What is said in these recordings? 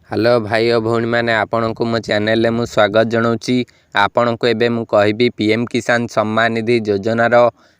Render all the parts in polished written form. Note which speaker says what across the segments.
Speaker 1: Hello भाई और भौणी मैंने आपण को मो चैनल में स्वागत जनाऊँगी। आपण को एबे मु कहबी पीएम किसान सम्मान निधि योजनार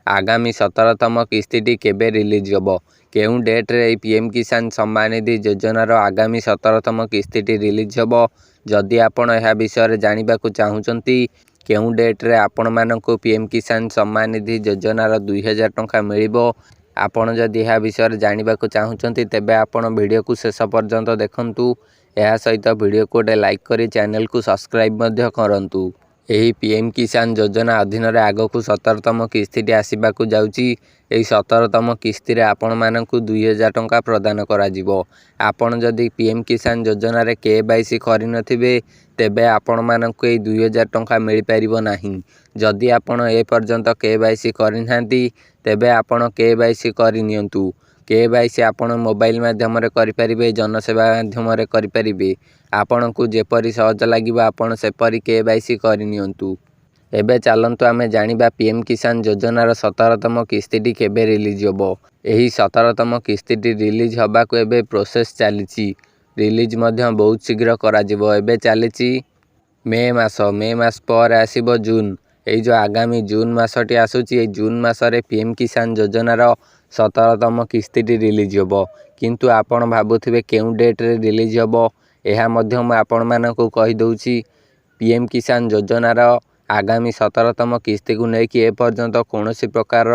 Speaker 1: आगामी 17तम किस्ती केबे रिलीज होबो। केउं डेट रे पीएम किसान सम्मान निधि योजनार आगामी 17तम किस्ती रिलीज होबो। जदि आपण यह विषय जानिबा को चाहुचंती केउं डेट रे आपण मानकु पीएम किसान सम्मान निधि योजनार 2000 टंका मिलिबो। आपण जदि यह विषय जानिबा को चाहुचंती तेबे आपण वीडियो को शेष पर्यंत देखंतु। यह सहित वीडियो को गोटे लाइक करी चैनल को सब्सक्राइब मध्य करंतु। एही पीएम किसान योजना अधीन रे आगकु 17तम किस्ती आसीबाकु जाउची। एही 17तम किस्ती रे आपण मानकु 2000 टंका प्रदान करा जिवो। आपण जदि पीएम किसान योजना रे केवाईसी करि नथिबे तेबे आपण मानकु एही 2000 टंका मिल परिबो नाही। जदि आपण ए पर्यंत केवाईसी करि नांती तेबे आपण केवाईसी करि नियंतु। केवाईसी आपण मोबाइल माध्यम रे करि परिबे, जनसेवा माध्यम रे करि परिबे। आपण को जेपरि सहज लागिबो आपण सेपरि केवाईसी करि नियंतु। एबे चलंतु आमे जानिबा पीएम किसान योजनार 17तम किस्ती केबे रिलीज होबो। एही 17तम किस्ती रिलीज होबा को एबे प्रोसेस चलीची। रिलीज मध्य बहुत शीघ्र करा जिवो। एबे चलीची मे मास पर आसीबो जून। एई जो आगामी जून मासटी आसुची, एई जून मासरे पीएम किसान योजनार 17तम किस्ती रिलीज होबो। किंतु आपण भाबुथिबे केउं डेट रे रिलीज होबो। एहा मध्य मैं आपण मानकु कहि दउची पीएम किसान योजनार आगामी 17तम किस्ती को लेकिन ए पर्यंत कौनसी प्रकार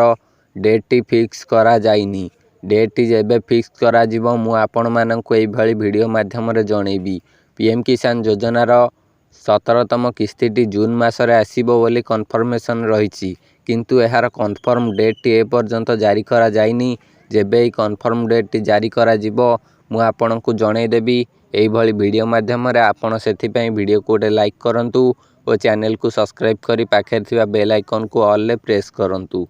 Speaker 1: डेट टी फिक्स करा जाइनी। डेट टी जेबे फिक्स करा जिवो मु आपण मानकु एई भली वीडियो माध्यम रे जणेबी। पीएम किसान योजनार 17तम किस्ती जून मासरे आसीबो बोली कन्फर्मेशन रहिछि। किंतु एहार कन्फर्म डेट टी ए पर्यंत जारी करा जाइनी। जेबे कन्फर्म डेट टी जारी करा जिवो मु आपण को जणै देबी। एई भली वीडियो माध्यम रे आपण सेथि पई वीडियो को गोटे लाइक करंतु और चैनल को सब्सक्राइब करी पाखे थिबा बेल आइकन को ऑल ले प्रेस करंतु।